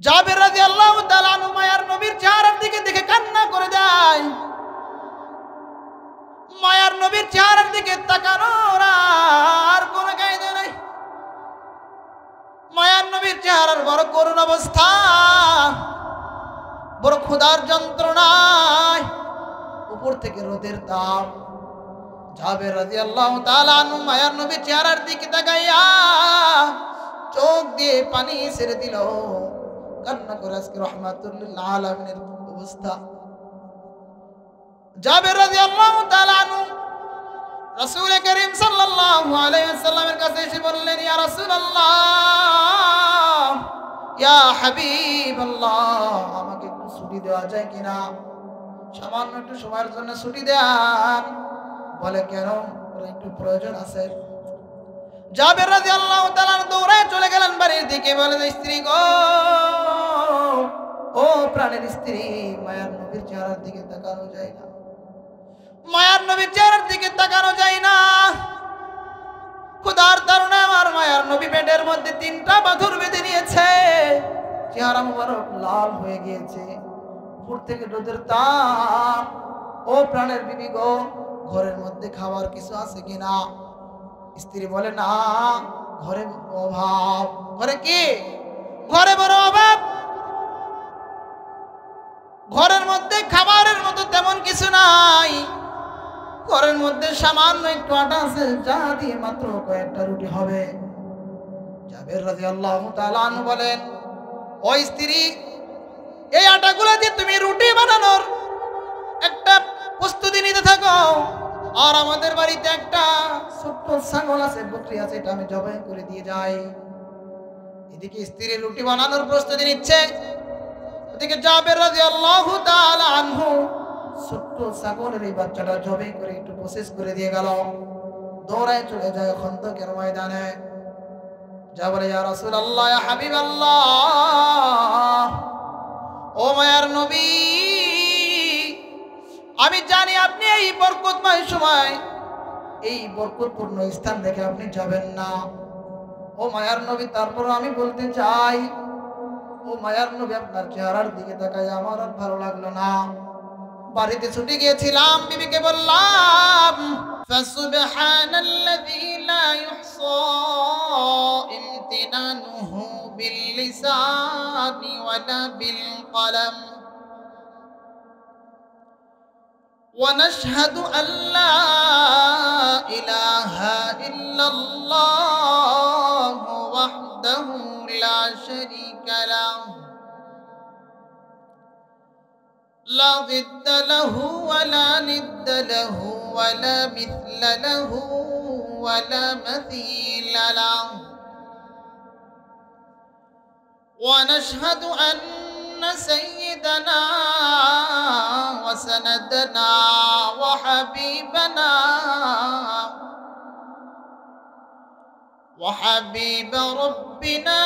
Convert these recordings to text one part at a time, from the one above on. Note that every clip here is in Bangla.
জাবের রাদিয়াল্লাহু তাআলা আনহু মায়ার নবীর চেহারার দিকে দেখে কান্না করে দেয়। মায়ার নবীর চেহারার দিকে তাকানোর আর কোনো কায়দা নাই। মায়ার নবীর চেহারার বড় করুণ অবস্থা, বড় ক্ষুধার যন্ত্রণায় উপর থেকে রোদের তাপ। জাবের রাদিয়াল্লাহু তাআলা আনহু মায়ার নবীর চেহারার দিকে তাকাইয়া চোখ দিয়ে পানি ছেড়ে দিল, কান্না করে আজকে রাহমাতুল লিল আলামিনের অবস্থা। জাবের রাদিয়াল্লাহু তাআলা আনহু রাসূল করিম সাল্লাল্লাহু আলাইহি ওয়াসাল্লামের কাছে এসে বললেন, ইয়া রাসূলুল্লাহ, ইয়া হাবিবাল্লাহ, আমাকে একটু ছুটি দেওয়া যায় কিনা? সামান্য একটু সময়ের জন্য ছুটি দেন। বলে কেন? বলে একটু প্রয়োজন আছে। জাবের রাদিয়াল্লাহু তাআলা দৌড়ে চলে গেলেন বাড়ির দিকে। বলে, স্ত্রী গো, ও প্রাণের স্ত্রী, মায়ার নবীর চেহারার দিকে তাকানো যায় না, মায়ার নবীর চেহারার দিকে তাকানো যায় না। ক্ষুধার কারণে আমার মায়ার নবী পেটের মধ্যে 3টা পাথর বেঁধে নিয়েছে, চেহারা মুবারক লাল হয়ে গিয়েছে, উপর থেকে রোদের তাপ। ও প্রাণের বিবি গো, ঘরের মধ্যে খাবার কিছু আছে কিনা? স্ত্রী বলে, না, ঘরে অভাব। ঘরে কি? ঘরে বড় অভাব। ঘরের মধ্যে খাবারের মতো তেমন কিছু নাই। ঘরের মধ্যে সামান্য একটু আটা আছে, যা দিয়ে মাত্র কয়েকটা রুটি হবে। জাবের রাদিয়াল্লাহু তাআলা আনহু বলেন, ও স্ত্রী, এই আটাগুলো দিয়ে তুমি রুটি বানানোর একটা প্রস্তুতি নিতে থাকো, আর আমাদের বাড়িতে একটা ছোট্ট ছাগল আছে, বকরি আছে, এটা আমি জবাই করে দিয়ে যাই। এদিকে স্ত্রী রুটি বানানোর প্রস্তুতি নিচ্ছে, ওদিকে জাবের রাদিয়াল্লাহু তাআলা আনহু ছোট্ট ছাগলের এই বাচ্চাটা জবাই করে একটু প্রসেস করে দিয়ে গেল। দৌড়ায় চলে যায় খন্দকের ময়দানে। যা বলে, ইয়া রাসূলুল্লাহ, ইয়া হাবিবাল্লাহ, ও মায়ার নবী, আমি জানি আপনি এই বরকতময় সময়, এই বরকতপূর্ণ স্থান দেখে আপনি যাবেন না। ও মায়ার নবী, তারপর আমি বলতে চাই, ও মায়ার নবী, আপনার চেহারার দিকে তাকাই আমার আর ভালো লাগলো না। বাড়িতে ছুটে গিয়েছিলাম, বিবিকে বললাম, ফাসুবহানাল্লাযী লা ইহসা ইমতিনানুহু বিল লিসানি ওয়ালা বিল কলম ونشهد أن لا إله إلا الله وحده لا شريك له لا ضد له ولا ند له ولا مثل له ولا مثيل له ونشهد أن سيدنا وسندنا وحبيب ربنا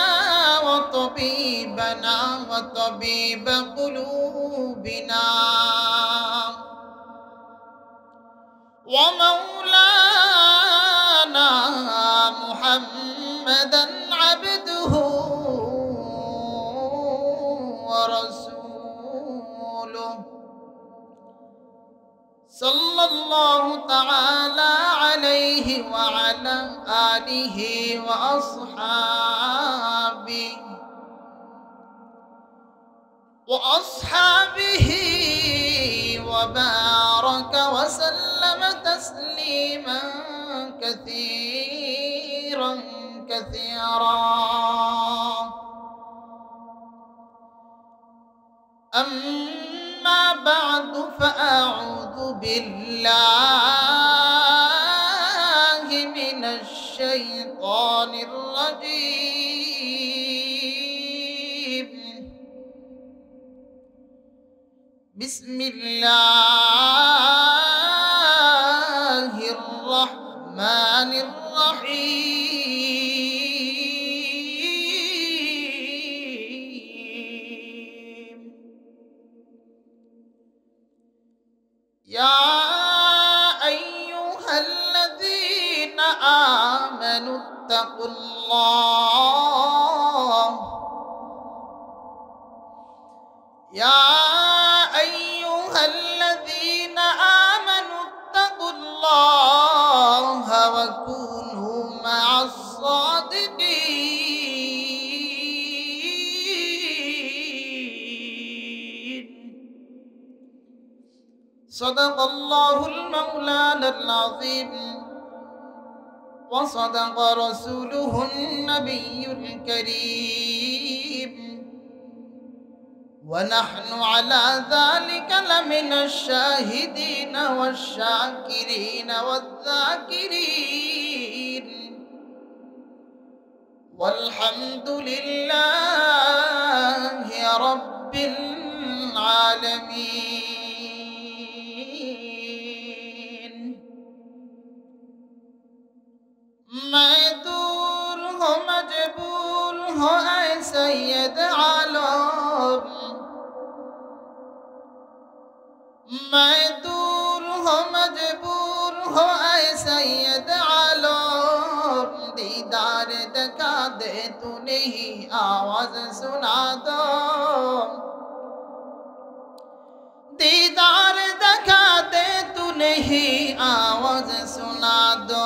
وطبيبنا وطبيب قلوبنا ومولانا محمدا عبده ورسوله صلى الله تعالى عليه وعلى آله وأصحابه وبارك وسلم تسليما كثيرا كثيرا. أما بعد، فأعوذ بالله من الشيطان الرجيم. بسم الله الرحمن الرحيم. يا أيها الذين آمنوا اتقوا الله يا أيها الذين آمنوا اتقوا الله وكونوا مع الصادقين صدق الله المولانا العظيم وصدق رسوله النبي الكريم ونحن على ذلك لمن الشاهدين والشاكرين والذاكرين والحمد لله رب العالمين मैं दूर हो मजबूर हो ऐ सैयद आलम मैं दूर हो मजबूर हो ऐ सैयद आलम दीदार दिखा दे तू नहीं आवाज सुना दो दीदार दिखा दे तू नहीं आवाज सुना दो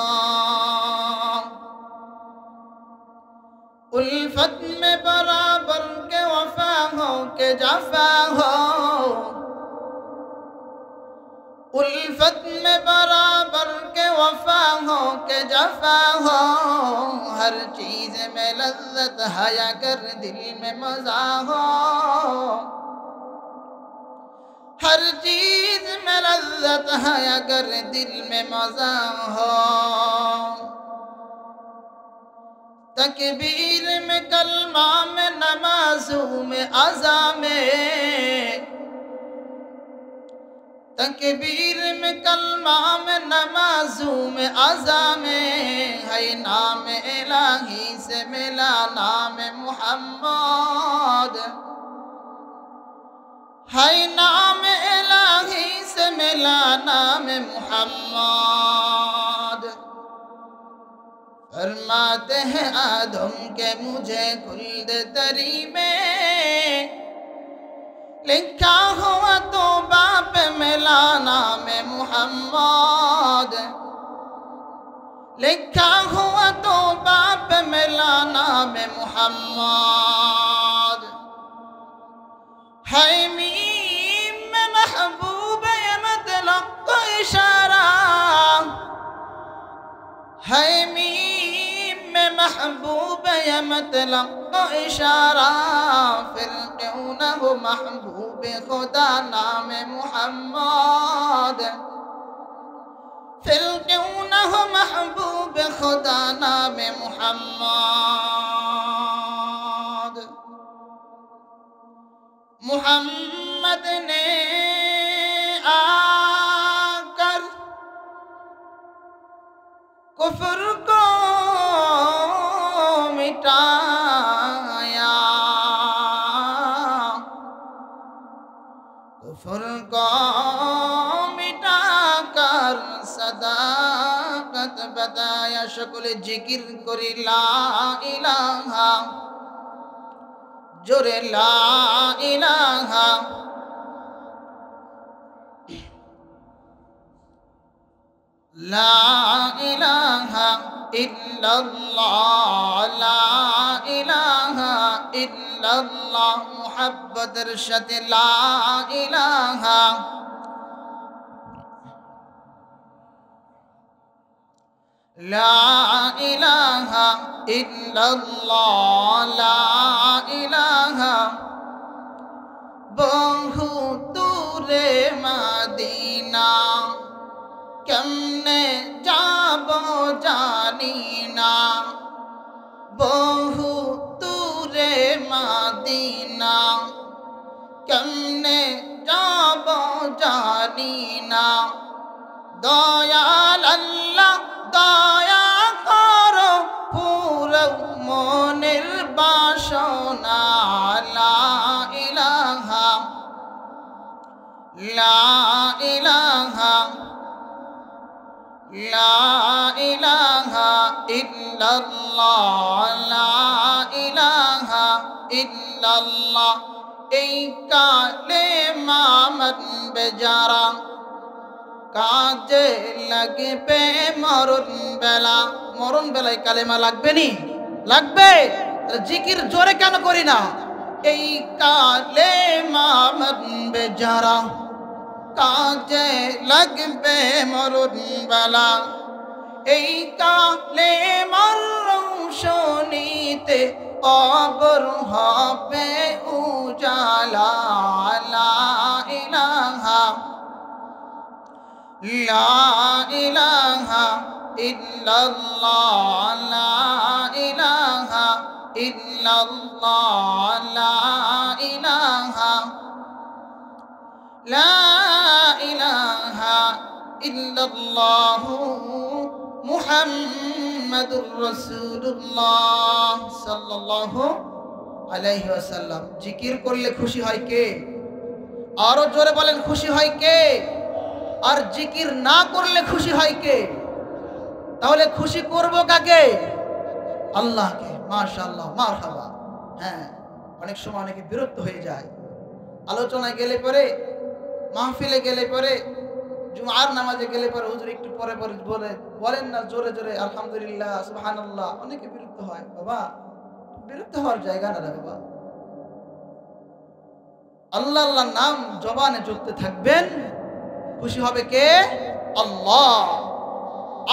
उल्फत में बराबर के वफा हो के जफा हो उल्फत में बराबर के वफा हो के जफा हो हर चीज में लज्जत है अगर दिल में मजा हो हर चीज में लज्जत है अगर दिल में मजा हो तकबीर में कलमा में नमाज़ों में अज़ा में तकबीर में कलमा में नमाज़ों में अज़ा में है नाम इलाही से मिला नाम मुहम्मद है नाम इलाही से मिला नाम मुहम्मद फरमाते हैं आदम के मुझे खुल्द तरी में लिखा हुआ तो बाप मिला नाम मुहम्मद लिखा हुआ तो बाप मिला नाम मुहम्मद है मीम में महबूब मतलब को इशारा है मीम में महबूब मतलब को इशारा फिर क्यों न हो महबूब खुदा नाम मुहम्मद फिर क्यों न हो महबूब खुदा नाम मुहम्मद मुहम्मद ने आकर कुफ्र को मिटाया कुफ्र को मिटाकर सदाकत बताया शकुल जिक्र करी ला इलाहा जोरे ला इलाहा ला इलाहा इल्लल्लाह ला इलाहा इल्लल्लाह मुहब्बत इरशाद ला इलाहा ला इलाहा इल्लल्लाह ला इलाहा बहु दूरे मदीना केमने जाबो जानी ना बहु दूरे मदीना केमने जाबो जानी ना दयाल अल्लाह दया करो पूरा मोनिर बाशोना ला इलाहा ला इलाहा ला इलाहा इल्लल्लाह ला इलाहा इल्लल्लाह এই কালেমা মানবে যারা কাজে লাগবে মরণ বেলা। মরণ বেলায় কালেমা লাগবে নি? লাগবে। জিকির জোরে কেন করি না? এই কালেমা মানবে যারা কাজে লাগবে মরণ বেলা। এই কালেমার রৌশনীতে কবর হবে উজালা। লা ইলাহা লা ইলাহা ইল্লাল্লাহ লা ইলাহা ইল্লাল্লাহ লা ইলাহা লা ইলাহা ইল্লাল্লাহ মুহাম্মাদুর রাসূলুল্লাহ সাল্লাল্লাহু আলাইহি ওয়াসাল্লাম। জিকির করলে খুশি হয় কে? আরো জোরে বলেন, খুশি হয় কে? আর জিকির না করলে খুশি হয় কে? তাহলে খুশি করব কাকে? আল্লাহকে। মাশাআল্লাহ, মারহাবা। হ্যাঁ, অনেক সময় অনেকে বিরক্ত হয়ে যায়। আলোচনায় গেলে পরে, মাহফিলে গেলে পরে, জুমার নামাজে গেলে পরে হুজুর একটু পরে পরে বলেন না জোরে জোরে আলহামদুলিল্লাহ সুবহানাল্লাহ। অনেকে বিরক্ত হয়। বাবা, বিরক্ত হওয়ার জায়গা না রে বাবা। আল্লাহ আল্লাহ নাম জবানে জপতে থাকবেন, খুশি হবে কে? আল্লাহ।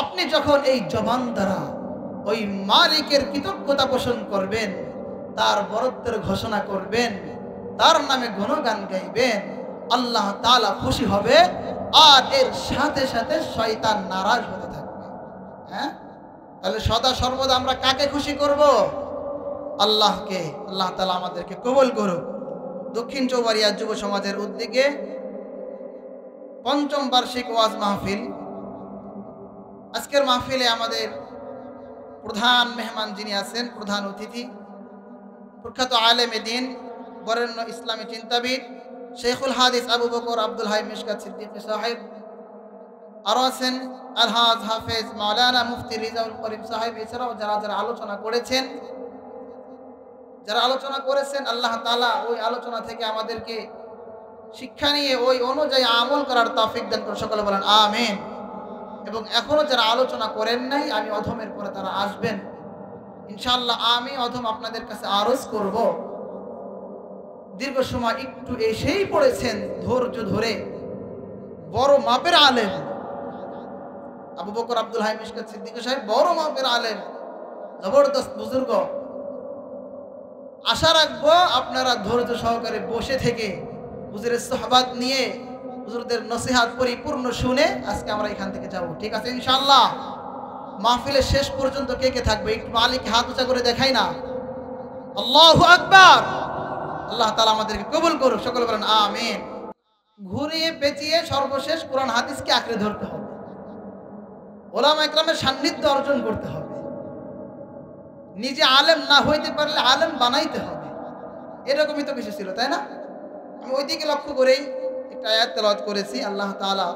আপনি যখন এই জবান দ্বারা ওই মালিকের কৃতজ্ঞতা পোষণ করবেন, তার বরত্বের ঘোষণা করবেন, তার নামে গুণগান গাইবেন, আল্লাহ তাআলা খুশি হবে। আর এর সাথে সাথে শয়তান নারাজ হতে থাকবে। হ্যাঁ, তাহলে সদা সর্বদা আমরা কাকে খুশি করব? আল্লাহকে। আল্লাহ তাআলা আমাদেরকে কবুল করুক। দক্ষিণ চৌবাড়িয়া যুব সমাজের উদ্যোগে ৫ম বার্ষিক ওয়াজ মাহফিল। আজকের মাহফিলে আমাদের প্রধান মেহমান যিনি আছেন, প্রধান অতিথি, প্রখ্যাত আলেমে দ্বীন, বরেণ্য ইসলামী চিন্তাবিদ শেখুল হাদিস আবু বকর আব্দুল হাই মিশকাত সিদ্দিকী সাহেব। আরও আছেন আলহাজ হাফেজ মাওলানা মুফতি রিজাউল করিম সাহেব। এছাড়াও যারা যারা আলোচনা করেছেন, আল্লাহ তাআলা ওই আলোচনা থেকে আমাদেরকে শিক্ষা নিয়ে ওই অনুযায়ী আমল করার তৌফিক দান করুন। সকলে বলেন আমিন। এবং এখনো যারা আলোচনা করেন নাই, আমি অধমের পরে তারা আসবেন ইনশাআল্লাহ। আমি অধম আপনাদের কাছে আরজ করব, দীর্ঘ সময় একটু এসেই পড়েছেন ধৈর্য ধরে। বড় মাপের আলেম আবু বকর আব্দুল হাই মিশকাত সিদ্দিকী সাহেব, বড় মাপের আলেম, জবরদস্ত বুজুর্গ। আশা রাখবো আপনারা ধৈর্য সহকারে বসে থেকে হুজুরের সোহবাত নিয়ে, হুজুরদের নসিহত পরিপূর্ণ শুনে আজকে আমরা এখান থেকে যাব। ঠিক আছে ইনশাআল্লাহ? মাহফিলের শেষ পর্যন্ত কে কে থাকবে? একটু মালিক হাত উঁচা করে দেখাই না। আল্লাহু আকবার। আল্লাহ তাআলা আমাদেরকে কবুল করুক। সকলে বলেন আমিন। ঘুরিয়ে পেঁচিয়ে সর্বশেষ কোরআন হাদিসকে আঁকড়ে ধরতে হবে, ওলামা ইকরামের সান্নিধ্য অর্জন করতে হবে। নিজে আলেম না হইতে পারলে আলেম বানাইতে হবে। এরকমই তো কিছু ছিল, তাই না? আমি ওই দিকে লক্ষ্য করেই একটা আয়াত তেলাওয়াত করেছি। আল্লাহ তাআলা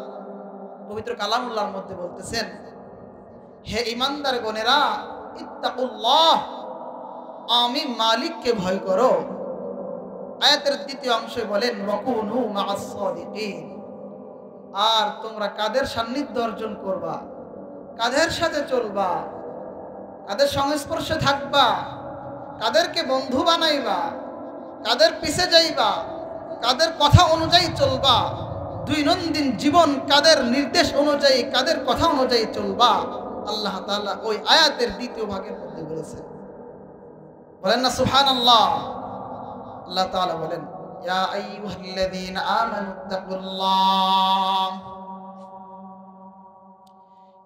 পবিত্র কালামুল্লাহর মধ্যে বলতেছেন, হে ঈমানদার গণেরা, ইত্তাকুল্লাহ, আমি মালিককে ভয় করো। আয়াতের দ্বিতীয় অংশে বলেন, ওয়াকুনু মা'আস সাদিকিন, আর তোমরা কাদের সান্নিধ্য অর্জন করবা, কাদের সাথে চলবা, কাদের সংস্পর্শে থাকবা, কাদেরকে বন্ধু বানাইবা, কাদের পিছে যাইবা, কাদের কথা অনুযায়ী চলবা, দৈনন্দিন জীবন কাদের নির্দেশ অনুযায়ী, কাদের কথা অনুযায়ী চলবা। আল্লাহ তাআলা ওই আয়াতের দ্বিতীয় ভাগের মধ্যে বলেছেন। বলেন না সুবহানাল্লাহ। আল্লাহ তাআলা বলেন, ইয়া আইয়ুহাল্লাযীনা আমানুত্তাকুল্লাহ,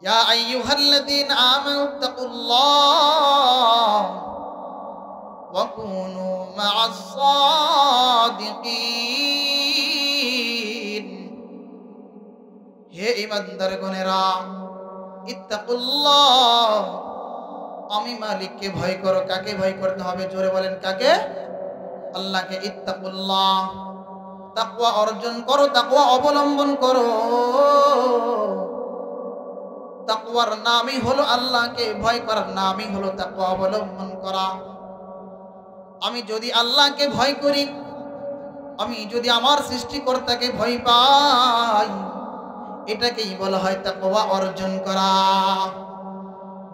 ইয়া আইয়ুহাল্লাযীনা আমানুত্তাকুল্লাহ ওয়া কুনু মা'আস সাদিকিন। হে ঈমানদারগণেরা, ইত্তাকুল্লাহ, আমি মালিককে ভয় করো। কাকে ভয় করতে হবে? জোরে বলেন কাকে? আল্লাহকে। ইত্তাকুল্লাহ, তাকওয়া অর্জন করো, তাকওয়া অবলম্বন করো। তাকওয়ার নামই হলো আল্লাহকে ভয় করার নামই হলো তাকওয়া অবলম্বন করা। আমি যদি আল্লাহকে ভয় করি, আমি যদি আমার সৃষ্টিকর্তাকে ভয় পাই, এটাকেই বলা হয় তাকওয়া অর্জন করা।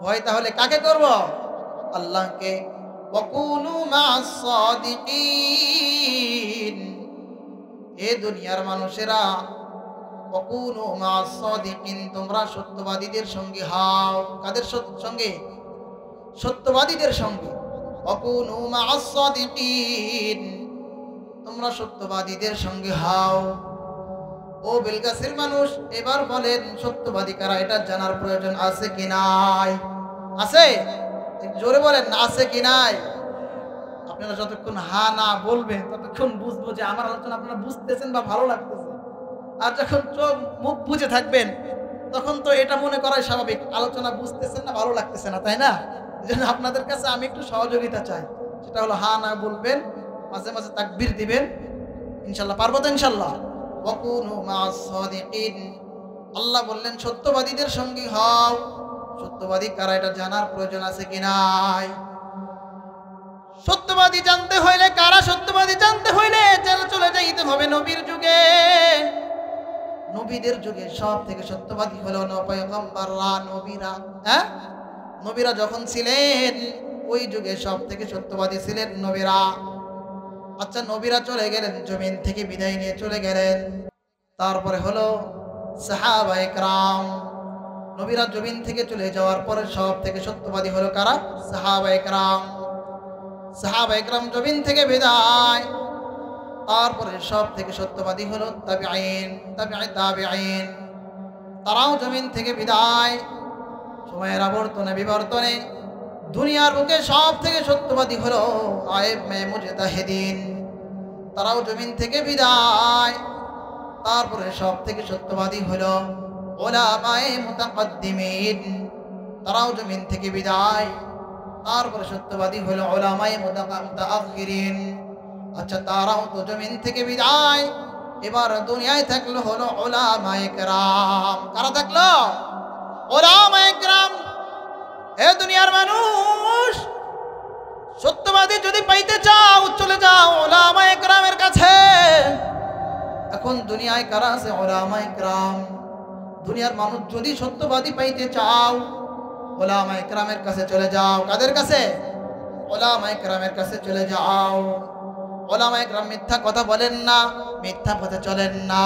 ভয় তাহলে কাকে করব? আল্লাহকে। ওয়াকুনু মা'আস সাদিকিন, এ দুনিয়ার মানুষেরা, ওয়াকুনু মা'আস সাদিকিন, তোমরা সত্যবাদীদের সঙ্গে হও। কাদের সঙ্গে? সত্যবাদীদের সঙ্গে। ওয়াকুনু মা'আস সাদিকিন, তোমরা সত্যবাদীদের সঙ্গে হও। ও বেলগাছির মানুষ, এবার বলেন সত্যবাদী কারা, এটা জানার প্রয়োজন আছে কি নাই? আছে? জোরে বলেন আছে কি নাই? আপনারা যতক্ষণ হা না বলবেন ততক্ষণ বুঝবো যে আমার আলোচনা আপনারা বুঝতেছেন বা ভালো লাগতেছে। আর যখন চোখ মুখ বুঝে থাকবেন তখন তো এটা মনে করাই স্বাভাবিক, আলোচনা বুঝতেছেন না, ভালো লাগতেছে না, তাই না? এজন্য আপনাদের কাছে আমি একটু সহযোগিতা চাই, সেটা হলো হা না বলবেন, মাঝে মাঝে তাকবীর দিবেন। ইনশাআল্লাহ পারবো তো? ইনশাআল্লাহ। ওয়াকুনু মা'আস সাদিকিন, আল্লাহ বললেন সত্যবাদীদের সঙ্গী হও। সত্যবাদী কারা, এটা জানার প্রয়োজন আছে কি নাই? সত্যবাদী জানতে হইলে, কারা সত্যবাদী জানতে হইলে চলে যাইতে হবে নবীর যুগে। নবীদের যুগে সব থেকে সত্যবাদী হলো পয়গম্বররা, নবীরা। হ্যাঁ, নবীরা যখন ছিলেন ওই যুগে সব থেকে সত্যবাদী ছিলেন নবীরা। আচ্ছা, নবীরা চলে গেলেন, জমিন থেকে বিদায় নিয়ে চলে গেলেন। তারপরে হলো সাহাবায়ে কেরাম। নবীরা জমিন থেকে চলে যাওয়ার পরে সব থেকে সত্যবাদী হলো কারা? সাহাবায়ে কেরাম। সাহাবায়ে কেরাম জমিন থেকে বিদায়, তারপরে সব থেকে সত্যবাদী হলো তাবিঈন, তাবিঈন। তারাও জমিন থেকে বিদায়। সময়ের আবর্তনে বিবর্তনে দুনিয়ার বুকে সব থেকে সত্যবাদী হলো আইম্মায়ে মুজতাহিদিন, তারাও জমিন থেকে বিদায়। তারপরে সব থেকে সত্যবাদী হলো উলামায়ে মুতাকাদ্দিমিন, তারাও জমিন থেকে বিদায়। তারপরে সত্যবাদী হলো উলামায়ে মুতাআখিরিন। আচ্ছা, তারাও তো জমিন থেকে বিদায়। এবার দুনিয়ায় থাকলো হলো উলামায়ে কেরাম। কারা থাকলো? উলামায়ে কেরাম। হে দুনিয়ার মানুষ, সত্যবাদী যদি পাইতে চাও চলে যাও উলামায়ে কেরামের কাছে। এখন দুনিয়ায় কারা আছে? উলামায়ে কেরাম। দুনিয়ার মানুষ যদি সত্যবাদী পাইতে চাও উলামায়ে কেরামের কাছে চলে যাও। কাদের কাছে? উলামায়ে কেরামের কাছে চলে যাও। উলামায়ে কেরাম মিথ্যা কথা বলেন না, মিথ্যা পথে চলেন না।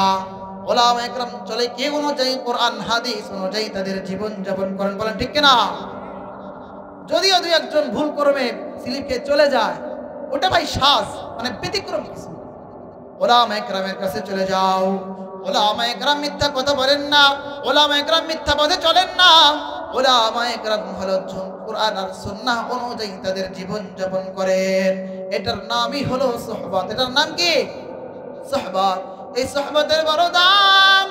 উলামায়ে কেরাম চলে কি অনুযায়ী? কোরআন হাদিস অনুযায়ী তাদের জীবন যাপন করেন। বলেন ঠিক কিনা? যদিও দুই একজন ভুল করবে স্লিপ খেয়ে চলে যায়, ওটা ভাই সাজ, মানে ব্যতিক্রম কিছু। উলামায়ে কেরামের কাছে চলে যাও। উলামায়ে কেরাম মিথ্যা কথা বলেন না, উলামায়ে কেরাম মিথ্যা পথে চলেন না। উলামায়ে কেরাম হলো কোরআন আর সুন্নাহ অনুযায়ী তাদের জীবন যাপন করেন। এটার নামই হলো সুহবত। এটার নাম কি? সুহবত। এই সুহবতের বড় দাম,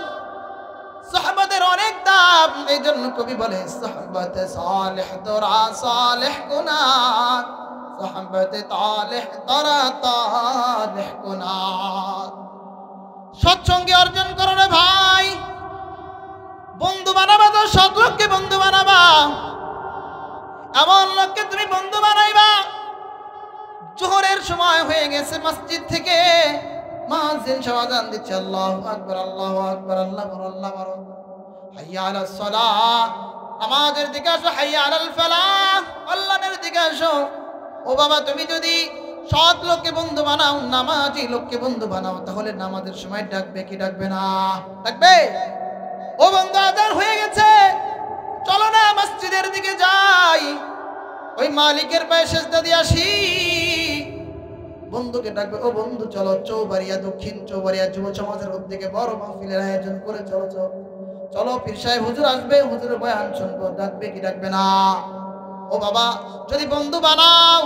সুহবতের অনেক দাম। এই জন্য কবি বলে সুহবতে সালেহ তোরা সালেহ গুনাহ, সুহবতে তালেহ তোরা তালেহ গুনাহ। সৎসঙ্গী অর্জন করো রে ভাই। বন্ধু বানাবা তো সৎ লোককে বন্ধু বানাবা, এমন লোককে তুমি বন্ধু বানাইবা। জোহরের সময় হয়ে গেছে, মসজিদ থেকে মুয়াজ্জিন আযান দিচ্ছে, আল্লাহু আকবার, আল্লাহু আকবার, আল্লাহু আকবার, হাইয়া আলাস সালাহ, নামাজের দিকে আসো, হাইয়া আলাল ফালাহ, আল্লাহর দিকে আসো। ও বাবা, তুমি যদি সৎ লোককে বন্ধু বানাও, নামাজি লোককে বন্ধু বানাও, তাহলে নামাজের সময় ডাকবে কি ডাকবে না? ডাকবে। ও বন্ধু, আযান হয়ে গেছে, চলো না মসজিদের দিকে যাই, ওই মালিকের পায়ে সেজদা দিয়ে আসি। বন্ধুকে ডাকবে, ও বন্ধু চলো চৌবাড়িয়া, দক্ষিণ চৌবাড়িয়া যুব সমাজের উদ্যোগে বড় মাহফিলের আয়োজন করে চলো চলো, পীর সাহেব হুজুর আসবে, হুজুরের বয়ান শুনবো। ডাকবে কি ডাকবে না? ও বাবা, যদি বন্ধু বানাও,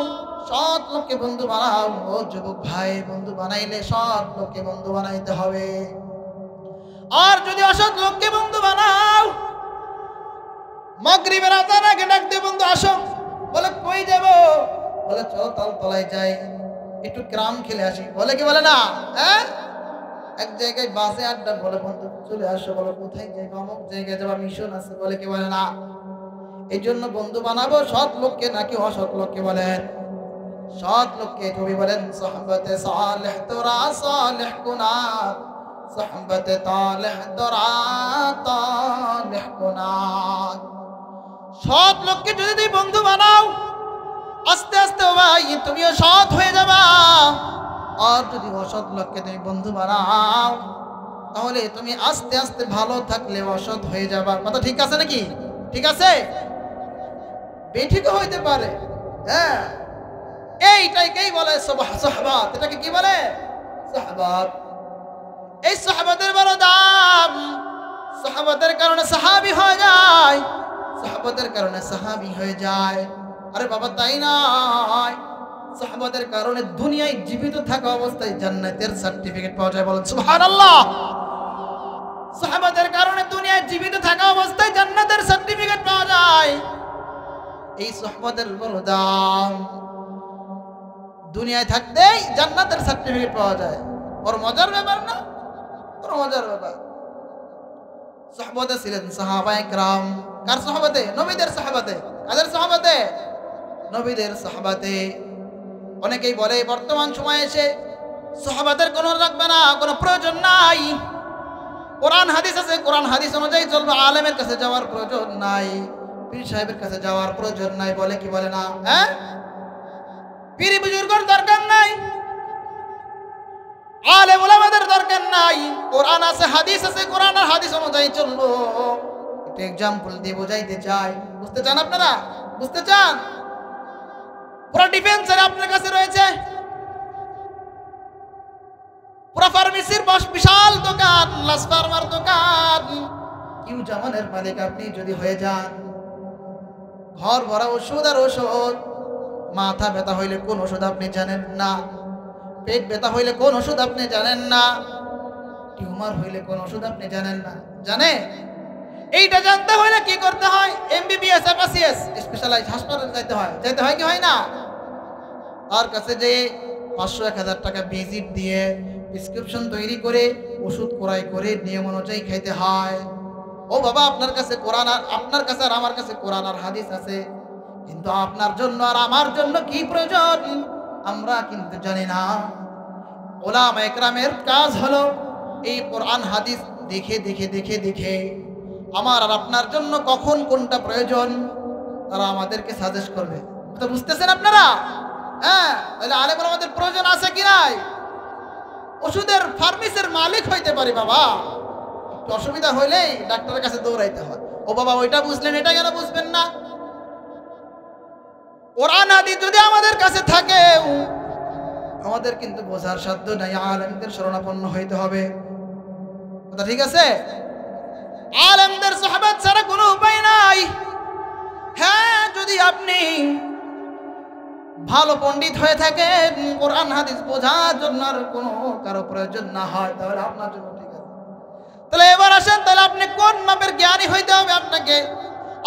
সৎ লোককে বন্ধু বানাও। ও যুবক ভাই, বন্ধু বানাইলে সৎ লোককে বন্ধু বানাইতে হবে। আর যদি অসৎ লোককে বন্ধু বানাও, মাগরিবের আযান আগে ডাক দিয়ে, বন্ধু আসো। বলে কই যাব? বলে চলো তালতলায় যাই, একটু ক্রাম খেলে আসি। বলে কি বলে না? হ্যাঁ, এক জায়গায় বাসে আড্ডা, বলে বন্ধু চলে আসো। বলে কোথায় যাইবো? অমুক জায়গায় যাবা, মিশন আছে। বলে কি বলে না? এই জন্য বন্ধু বানাবো সৎ লোককে নাকি অসৎ লোককে? বলেন সৎ লোককে কবি বলেন সোহবতে সালেহ তোরা সালেহ কুনাত, সোহবতে তালেহ তোরা তালেহ কুনাত। সৎ লোককে যদি তুমি বন্ধু বানাও, আস্তে আস্তে ভাই তুমিও সৎ হয়ে যাবা। আর যদি অসৎ লোককে তুমি বন্ধু বানাও, তাহলে তুমি আস্তে আস্তে ভালো থাকলে অসৎ হয়ে যাবা। কথা ঠিক আছে নাকি? ঠিক আছে, বেঠিকও হইতে পারে। হ্যাঁ, এইটাকেই বলে সাহাবাত। এটাকে কি বলে? সাহাবাত। এই সাহাবাতের বড় দাম। সাহাবাতের কারণে সাহাবী হয়ে যায়, সাহাবাতের কারণে সাহাবী হয়ে যায়। আরে বাবা তাই নয়, সাহাবাদের কারণে দুনিয়ায় জীবিত থাকা অবস্থায় জান্নাতের সার্টিফিকেট পাওয়া যায়। বলেন সুবহানাল্লাহ। সাহাবাদের কারণে দুনিয়ায় জীবিত থাকা অবস্থায় জান্নাতের সার্টিফিকেট পাওয়া যায়। এই সাহাবাদের বড় দাম। দুনিয়ায় থাকতেই জান্নাতের সার্টিফিকেট পাওয়া যায়। বড় মজার ব্যাপার না? বড় মজার ব্যাপার। সাহাবাতে ছিলেন সাহাবায়ে কেরাম। কার সাহাবাতে? নবীদের সাহাবাতে। কাদের সাহাবাতে? নবীদের সাহাবাতে। অনেকেই বলে বর্তমান সময়ে এসে সাহাবাদের কোনো রাখবে না, কোনো প্রয়োজন নাই। কোরআন হাদিস আছে, কোরআন হাদিস অনুযায়ী চলবে। আলেমের কাছে যাওয়ার প্রয়োজন নাই, পীর সাহেবের কাছে যাওয়ার প্রয়োজন নাই। বলে কি বলে না? হ্যাঁ, পীর বুজুর্গের দরকার নাই, আলেম ওলামাদের দরকার নাই। কোরআন আছে, হাদিস আছে, কোরআন আর হাদিস অনুযায়ী চলবো। একটা এক্সাম্পল দিয়ে বোঝাইতে চাই। বুঝতে চান আপনারা? বুঝতে চান? পুরো ডিফেন্সের আপনার কাছে রয়েছে, পুরো ফার্মেসির বিশাল দোকান, লাস ফার্মার দোকান, কিউ জামানের মালিক আপনি যদি হয়ে যান, ঘর ভরা ওষুধ আর ওষুধ। মাথা ব্যথা হইলে কোন ওষুধ আপনি জানেন না, পেট ব্যথা হইলে কোন ওষুধ আপনি জানেন না, টিউমার হইলে কোন ওষুধ আপনি জানেন না। জানে? এইটা জানতে হইলে কি করতে হয়? এমবিবিএস, এফএসিএস, স্পেশালাইজড হাসপাতালে যাইতে হয়। যাইতে হয় কি হয় না? তার কাছে যে 500-1000 টাকা ভিজিট দিয়ে প্রেসক্রিপশন তৈরি করে ওষুধ ক্রয় করে নিয়ম অনুযায়ী খাইতে হয়। ও বাবা, আপনার কাছে কোরআন আর আপনার কাছে আর আমার কাছে কোরআন আর হাদিস আছে, কিন্তু আপনার জন্য আর আমার জন্য কি প্রয়োজন আমরা কিন্তু জানি না। ওলামায়ে কেরামের কাজ হলো এই কোরআন হাদিস দেখে দেখে দেখে দেখে আমার আর আপনার জন্য কখন কোনটা প্রয়োজন তারা আমাদেরকে সাজেস্ট করবে। তো বুঝতেছেন আপনারা? হ্যাঁ, তাহলে আলেম ওলামাদের প্রয়োজন আছে কি নাই? ওষুধের ফার্মেসির মালিক হইতে পারি বাবা, একটু অসুবিধা হইলেই ডাক্তারের কাছে দৌড়াইতে হয়। ও বাবা, ওইটা বুঝলেন, এটা কেন বুঝবেন না? কোরআন হাদিস যদি আমাদের কাছে থাকে, আমাদের কিন্তু বোঝার সাধ্য নাই, আলেমদের শরণাপন্ন হইতে হবে। কথা ঠিক আছে? আলেমদের সাহাবাত ছাড়া কোনো উপায় নাই। হ্যাঁ, যদি আপনি ভালো পণ্ডিত হয়ে থাকেন, কোরআন হাদিস বোঝার জন্য আর কোনো কারো প্রয়োজন না হয়, তাহলে আপনার জন্য ঠিক আছে। তাহলে এবার আসেন, তাহলে আপনি কোন মাপের জ্ঞানী হইতে হবে? আপনাকে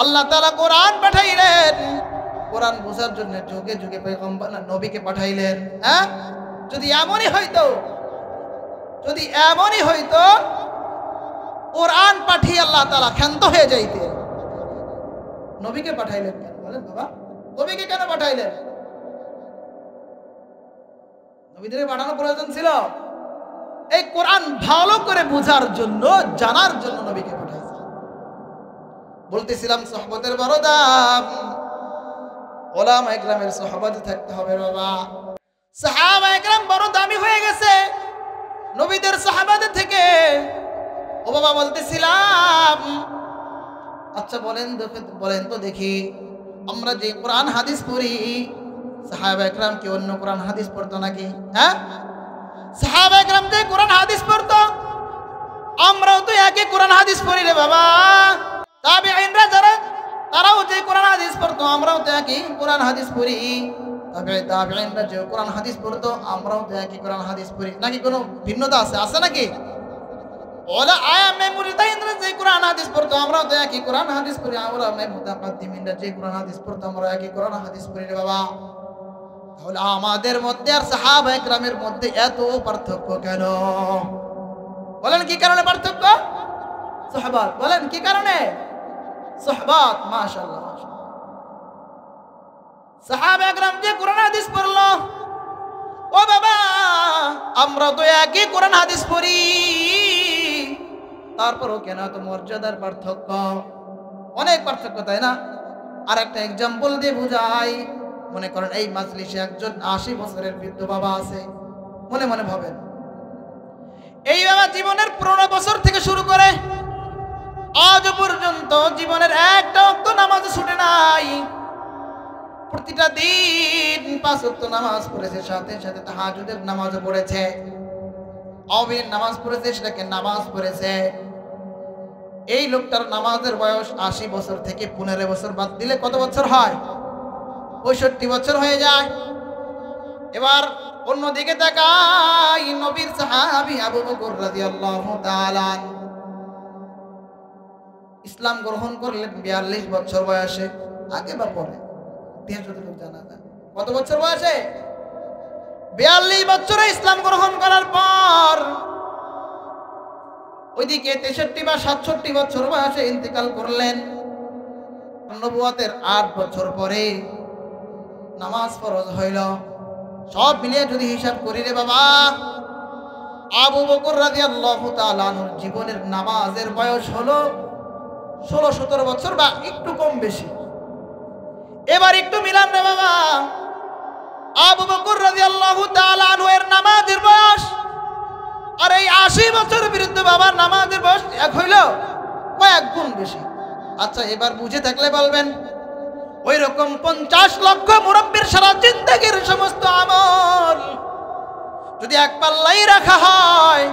আল্লাহ তাআলা কোরআন পাঠাইলেন, কোরআন বোঝার জন্য যুগে যুগে পয়গম্বর নবীকে পাঠাইলেন। হ্যাঁ, যদি এমনই হইতো কোরআন পাঠিয়ে আল্লাহ তাআলা ক্ষান্ত হয়ে যাইতেন, নবীকে পাঠাইলেন কেন? বলেন বাবা, নবীকে কেন পাঠাইলেন? নবীদের পাঠানো প্রয়োজন ছিল এই কোরআন ভালো করে বোঝার জন্য, জানার জন্য নবীকে পাঠাইছে। বলতেছিলাম সাহাবাদের বড় দাম। ওলামায়ে কেরামের সাহাবাতে থাকতে হবে বাবা। সাহাবায়ে কেরাম বড় দামি হয়ে গেছে নবীদের সাহাবাদের থেকে। ও বাবা, বলতেছিলাম, আচ্ছা বলেন তো দেখি, আমরা যে কোরআন হাদিস পড়ি, সাহাবায়ে কেরাম কি অন্য কোরআন হাদিস পড়তো নাকি? হ্যাঁ, সাহাবায়ে কেরাম যে কোরআন হাদিস পড়তো, আমরাও তো একই কোরআন হাদিস পড়ি রে বাবা। তাবেঈনরা যারা, তারাও যে কোরআন হাদিস পড়তো, আমরাও তো একই কোরআন হাদিস পড়ি। তাবেঈনরা যে কোরআন হাদিস পড়তো, আমরাও তো একই কোরআন হাদিস পড়ি। নাকি কোনো ভিন্নতা আছে? আছে নাকি? ওলা আয়ামে মুরিদাইনরা যে কোরআন হাদিস পড়তো, আমরাও তো একই কোরআন হাদিস পড়ি। আমরা মুতাকাদ্দিমিনরা যে কোরআন হাদিস পড়তো, আমরা একই কোরআন হাদিস পড়ি রে বাবা। তাহলে আমাদের মধ্যে আর সাহাবায়ে কেরামের মধ্যে এত পার্থক্য কেন? বলেন কি কারণে পার্থক্য? সাহাবাত। বলেন কি কারণে? সাহাবাত। মাশাআল্লাহ, মাশাআল্লাহ। সাহাবা একরাম যে কোরআন হাদিস পড়লো, ও বাবা আমরা তো একই কোরআন হাদিস পড়ি, তারপরও কেন এত মর্যাদার পার্থক্য? অনেক পার্থক্য, তাই না? আর একটা এক্সাম্পল দিয়ে বুঝাই। মনে করেন এই মাজলিসে একজন 80 বছরের বৃদ্ধ বাবা আছে। মনে মনে ভাবেন, এই বাবা জীবনের 15 বছর থেকে শুরু করে আজ পর্যন্ত জীবনের একটা ওয়াক্ত নামাজ ছুটে নাই। প্রতিটা দিন 5 ওয়াক্ত নামাজ পড়েছে, সাথে সাথে তাহাজ্জুদের নামাজও পড়েছে, আওয়ামের নামাজ পড়েছে, সেটাকে নামাজ পড়েছে। এই লোকটার নামাজের বয়স 80 বছর থেকে 15 বছর বাদ দিলে কত বছর হয়? 65 বছর হয়ে যায়। এবার অন্যদিকে তাকাই, নবীর সাহাবী আবু বকর রাদিয়াল্লাহু তাআলা ইসলাম গ্রহণ করলেন 42 বছর বয়সে। আগে বা পরে যতটুকু জানা যায়, কত বছর বয়সে? 42 বছরে ইসলাম গ্রহণ করার পর ওইদিকে 63 বা 67 বছর বয়সে ইন্তেকাল করলেন। নবুয়তের 8 বছর পরে নামাজ ফরজ হইল। সব মিলিয়ে যদি হিসাব করি রে বাবা, আবু বকর রাদিয়াল্লাহু তাআলা আনহুর জীবনের নামাজের বয়স হলো 16-17 বছর বা একটু কম বেশি। এবার একটু মিলান রে বাবা, আবু বকর রাদিয়াল্লাহু তাআলা আনহু এর নামাজের বয়স আর এই 80 বছরের বিরুদ্ধে বাবার নামাজের বয়স এক হইল, কয়েক গুণ বেশি। আচ্ছা এবার বুঝে থাকলে বলবেন, ওই রকম 50 লক্ষ মুরব্বির সারা জিন্দেগির সমস্ত আমল যদি এক পাল্লাই রাখা হয়,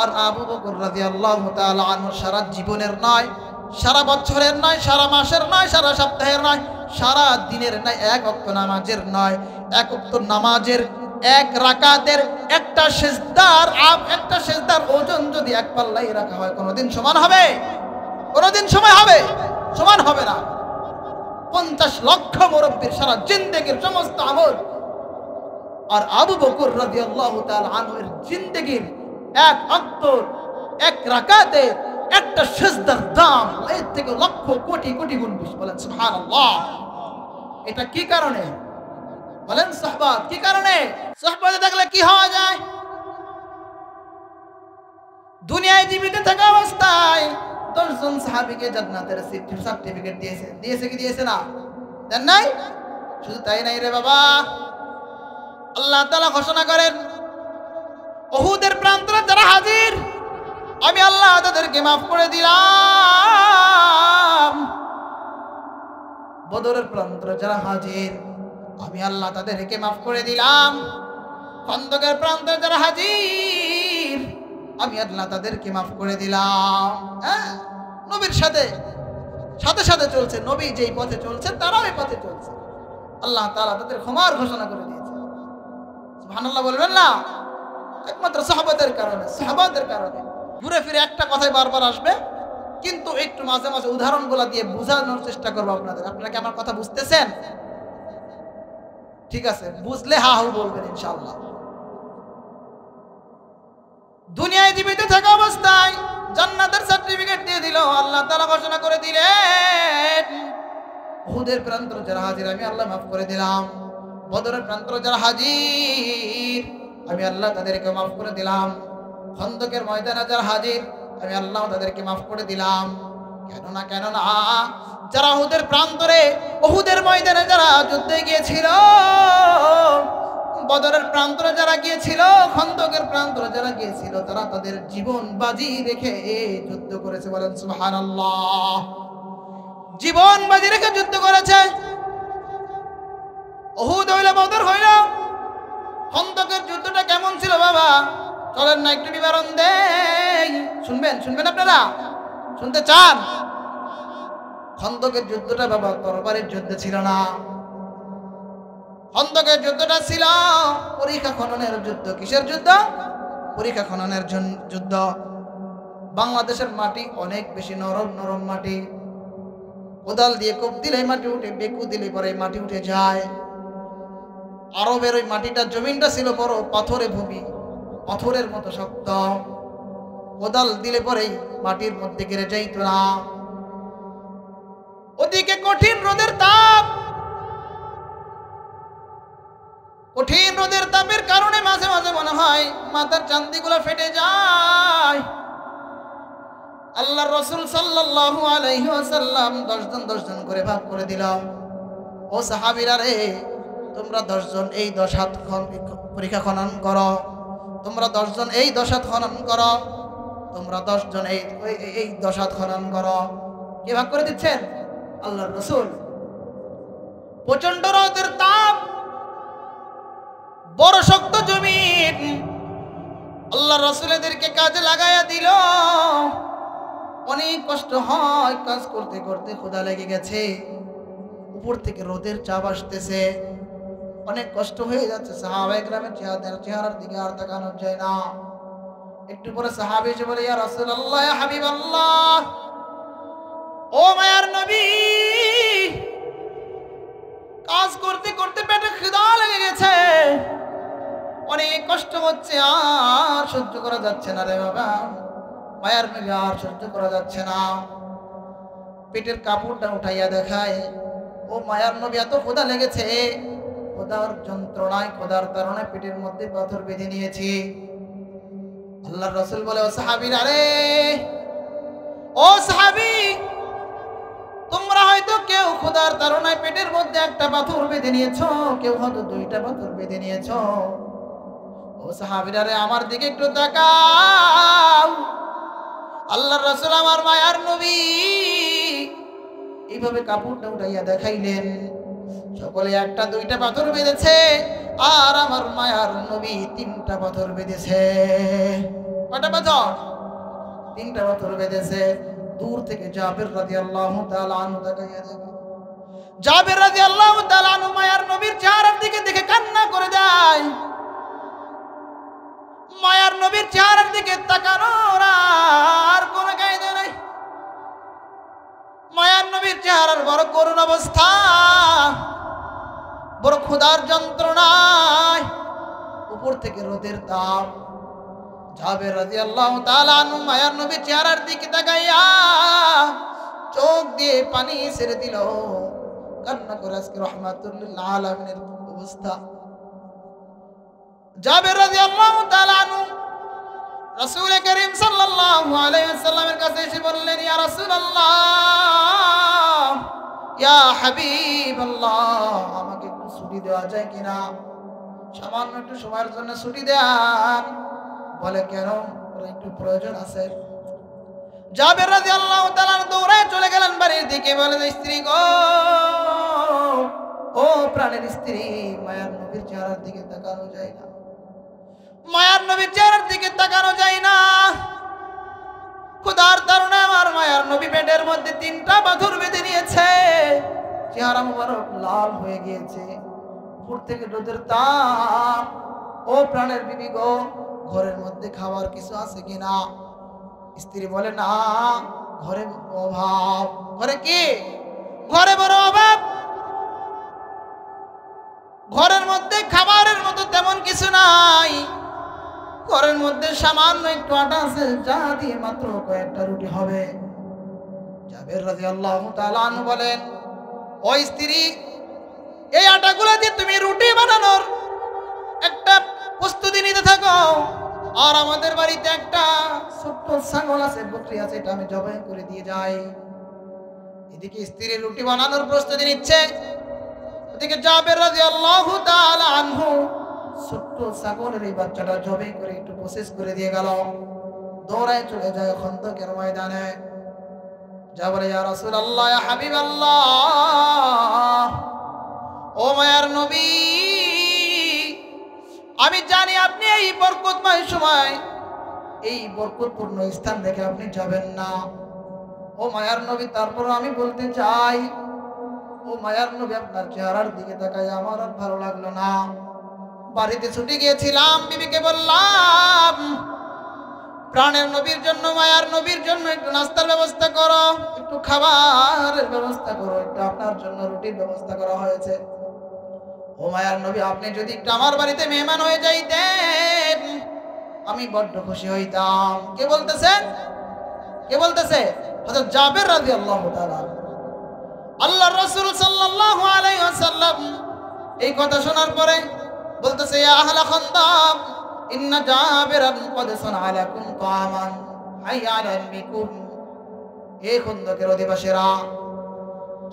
আর আবু বকর রাদিয়াল্লাহু তাআলা আনহু সারা জীবনের নয়, সারা বছরের নয়, সারা মাসের নয়, সারা সপ্তাহের নয়, সারা দিনের নয়, এক ওয়াক্ত নামাজের নয়, এক ওয়াক্ত নামাজের এক রাকাতের একটা সেজদার ওজন যদি এক পাল্লাই রাখা হয়, কোনোদিন সমান হবে? কোনোদিন সময় হবে? সমান হবে না। 50 লক্ষ মুরব্বির সারা জিন্দেগির সমস্ত আমল আর আবু বকর রাদিয়াল্লাহু তাআলা আনহুর জিন্দেগির এক ওয়াক্ত এক রাকাতে একটা সিজদার দাম এর থেকে লক্ষ কোটি কোটি গুণ বেশি। বলেন সুবহানাল্লাহ। এটা কি কারণে? বলেন সাহাবাত, কি কারণে? সাহাবাতে থাকলে কি হওয়া যায়? দুনিয়ায় জীবিত থাকা অবস্থায় 10 জন সাহাবীকে জান্নাতের সার্টিফিকেট দিয়েছে কি দিয়েছে না? দেন নাই? শুধু তাই নাই রে বাবা, আল্লাহ তাআলা ঘোষণা করেন, উহুদের প্রান্তরে যারা হাজির আমি আল্লাহ তাদেরকে মাফ করে দিলাম। বদরের প্রান্তরে যারা হাজির আমি আল্লাহ তাদেরকে মাফ করে দিলাম। খন্দকের প্রান্তরে যারা হাজির আমি আল্লাহ তাদেরকে মাফ করে দিলাম। হ্যাঁ, নবীর সাথে সাথে চলছে, নবী যেই পথে চলছে তারাও এই পথে চলছে। আল্লাহ তাআলা তাদের ক্ষমার ঘোষণা করে দিয়েছে। সুবহানাল্লাহ বলবেন না? একমাত্র সাহাবাদের কারণে। ঘুরে ফিরে একটা কথাই বারবার আসবে, কিন্তু একটু মাঝে মাঝে উদাহরণগুলো দিয়ে বোঝানোর চেষ্টা করবো আপনাদের। আপনারা কি আমার কথা বুঝতেছেন? ঠিক আছে, বুঝলে হা হু বলবেন ইনশাআল্লাহ। দুনিয়ায় জীবিত থাকা অবস্থায় জান্নাতের সার্টিফিকেট দিয়ে দিল, আল্লাহ তাআলা ঘোষণা করে দিলেন উহুদের প্রান্তরে যারা হাজির আমি আল্লাহ মাফ করে দিলাম। বদরের প্রান্তরে যারা হাজির আমি আল্লাহ তাদেরকে মাফ করে দিলাম। খন্দকের ময়দানে যারা হাজির আমি আল্লাহ তাদেরকে মাফ করে দিলাম। কেননা যারা উহুদের প্রান্তরে, উহুদের ময়দানে যারা যুদ্ধে গিয়েছিল, বদরের প্রান্তরে যারা গিয়েছিল, খন্দকের প্রান্তরে যারা গিয়েছিল, তারা তাদের জীবন বাজি রেখে যুদ্ধ করেছে। বলেন সুবহানাল্লাহ। জীবন বাজি রেখে যুদ্ধ করেছে। উহুদ হইল, বদর হইল, খন্দকের যুদ্ধটা কেমন ছিল বাবা? চলেন না একটু বিবরণ দেই, শুনবেন আপনারা? শুনতে চান? খন্দকের যুদ্ধটা বাবা তরবারির যুদ্ধ ছিল না। খন্দকের যুদ্ধটা ছিল পরীক্ষা খননের যুদ্ধ। কিসের যুদ্ধ? পরীক্ষা খননের যুদ্ধ। বাংলাদেশের মাটি অনেক বেশি নরম মাটি। কোদাল দিয়ে কোপ দিলে মাটি উঠে, বেকু দিলে পরে মাটি উঠে যায়। আরবের ওই মাটিটা, জমিনটা ছিল বড় পাথরে ভূমি, পাথরের মতো শক্ত। কোদাল দিলে পরেই মাটির মধ্যে গেড়ে যাইত না। ওদিকে কঠিন রোদের তাপ, সময় মাথার চান্দিগুলো ফেটে যায়। আল্লাহর রাসূল সাল্লাল্লাহু আলাইহি ওয়াসাল্লাম 10 জন 10 জন করে ভাগ করে দিলাম। ও সাহাবীরা রে, তোমরা 10 জন এই 10 হাত পরীক্ষা খনন করো, তোমরা 10 জন এই 10 হাত খনন করো, তোমরা 10 জন এই 10 হাত খনন করো। কে ভাগ করে দিচ্ছেন? আল্লাহর রাসূল। প্রচন্ড রোদের তাপ, বড় শক্ত জমিন, আল্লাহর রাসূল এদেরকে কাজে লাগায়া দিল। অনেক কষ্ট হয়, কাজ করতে করতে ক্ষুধা লেগে গেছে, উপর থেকে রোদের চাপ আসতেছে, অনেক কষ্ট হয়ে যাচ্ছে। সাহাবায়ে কেরামের চেহারার দিকে আর তাকানো যায় না। একটু পরে সাহাবী এসে বলে, ইয়া রাসূলুল্লাহ, ইয়া হাবিবাল্লাহ, ও মায়ার নবী, কাজ করতে করতে পেটে খিদা লেগে গেছে, অনেক কষ্ট হচ্ছে, আর সহ্য করা যাচ্ছে না রে বাবা। মায়ার নবী আর সহ্য করা যাচ্ছে না, পেটের কাপড়টা উঠাইয়া দেখায়। ও মায়ার নবী, এত ক্ষুধা লেগেছে, ক্ষুধার যন্ত্রণায়, ক্ষুধার কারণে পেটের মধ্যে পাথর বেঁধে নিয়েছি। আল্লাহর রাসূল বলে, ও সাহাবীরা রে, ও সাহাবী, তোমরা হয়তো কেউ ক্ষুধার তাড়নায় পেটের মধ্যে একটা পাথর বেঁধে নিয়েছো, কেউ হয়তো 2টা পাথর বেঁধে নিয়েছো। ও সাহাবীরা রে, আমার দিকে একটু তাকাও। আল্লাহর রাসূল, আমার মায়ার নবী, এইভাবে কাপড়টা উঠাইয়া দেখাইলেন। সকলে 1টা 2টা পাথর বেঁধেছে, আর আমার মায়ার নবী 3টা পাথর বেঁধেছে। কয়টা পাথর? 3টা পাথর বেঁধেছে। দূর থেকে জাবের রাদিয়াল্লাহু তাআলা আনহু তাকাইয়া দেখে। জাবের রাদিয়াল্লাহু তাআলা আনহু মায়ার নবীর চেহারার দিকে দেখে কান্না করে দেয়। মায়ার নবীর চেহারার দিকে তাকানোর আর কোনো কায়দা নাই। মায়ার নবীর চেহারার বড় করুণ অবস্থা, বড় ক্ষুধার যন্ত্রণায়, উপর থেকে রোদের তাপ। জাবের রাদিয়াল্লাহু তাআলা আনহু মায়ার নবীর চেহারার দিকে তাকাইয়া চোখ দিয়ে পানি ছেড়ে দিল, কান্না করে আজকে রাহমাতুল লিল আলামিনের অবস্থা। জাবের রাদিয়াল্লাহু তাআলা আনহু রাসূল করিম সাল্লাল্লাহু আলাইহি ওয়াসাল্লামের কাছে এসে বললেন, ইয়া রাসূলুল্লাহ, ইয়া হাবিবাল্লাহ, আমাকে একটু ছুটি দেওয়া যায় কিনা? সামান্য একটু সময়ের জন্য ছুটি দেন। বলে, কেন? বলে, একটু প্রয়োজন আছে। জাবের রাদিয়াল্লাহু তাআলা দৌড়ে চলে গেলেন বাড়ির দিকে। বলে, স্ত্রী গো, ও প্রাণের স্ত্রী, মায়ার নবীর চেহারার দিকে তাকানো যায় না, মায়ার নবীর চেহারার দিকে তাকানো যায় না। ক্ষুধার কারণে আমার মায়ার নবী পেটের মধ্যে 3টা পাথর বেঁধে নিয়েছে, চেহারা মুবারক লাল হয়ে গিয়েছে, উপর থেকে রোদের তাপ। ও প্রাণের বিবি গো, ঘরের মধ্যে খাবার কিছু আছে কিনা? স্ত্রী বলে, না, ঘরে অভাব। ঘরে কি? ঘরে বড় অভাব। ঘরের মধ্যে খাবারের মতো তেমন কিছু নাই, ঘরের মধ্যে সামান্য একটু আটা আছে, যা দিয়ে মাত্র কয়েকটা রুটি হবে। জাবের রাদিয়াল্লাহু তাআলা আনহু বলেন, ও স্ত্রী, এই আটাগুলো দিয়ে তুমি রুটি বানানোর একটা প্রস্তুতি নিতে থাকো, আর আমাদের বাড়িতে একটা ছোট্ট ছাগল আছে, বকরি আছে, এটা আমি জবাই করে দিয়ে যাই। এদিকে স্ত্রী রুটি বানানোর প্রস্তুতি নিচ্ছে, ওদিকে জাবের রাদিয়াল্লাহু তাআলা আনহু ছোট্ট ছাগলের এই বাচ্চাটা জবাই করে একটু প্রসেস করে দিয়ে গেল। দৌড়ায় চলে যায় খন্দকের ময়দানে। যা বলে, ইয়া রাসূলুল্লাহ, ইয়া হাবিবাল্লাহ, ও মায়ার নবী, আমি জানি আপনি এই বরকতময় সময়, এই বরকতপূর্ণ স্থান থেকে আপনি যাবেন না। ও মায়ার নবী, তারপর আমি বলতে চাই, ও মায়ার নবী, আপনার চেহারার দিকে তাকাই আমার আর ভালো লাগলো না। বাড়িতে ছুটে গিয়েছিলাম, বিবিকে বললাম, প্রাণের নবীর জন্য, মায়ার নবীর জন্য একটু নাস্তার ব্যবস্থা করো, একটু খাবারের ব্যবস্থা করো, একটু আপনার জন্য রুটির ব্যবস্থা করা হয়েছে। ও মায়ার নবী, আপনি যদি একটু আমার বাড়িতে মেহমান হয়ে যাইতেন, আমি বড্ড খুশি হইতাম। কে বলতেছেন? কে বলতেছে? হযরত জাবের রাদিয়াল্লাহু তাআলা। আল্লাহর রাসূল সাল্লাল্লাহু আলাইহি ওয়াসাল্লাম এই কথা শোনার পরে বলতেছে, ইয়া আহলা খন্দক, ইন্না জাবিরান ক্বাদ সানাআ লাকুম তাআমান হাইয়া আলাল বিকুম। এই খন্দকের অধিবাসীরা,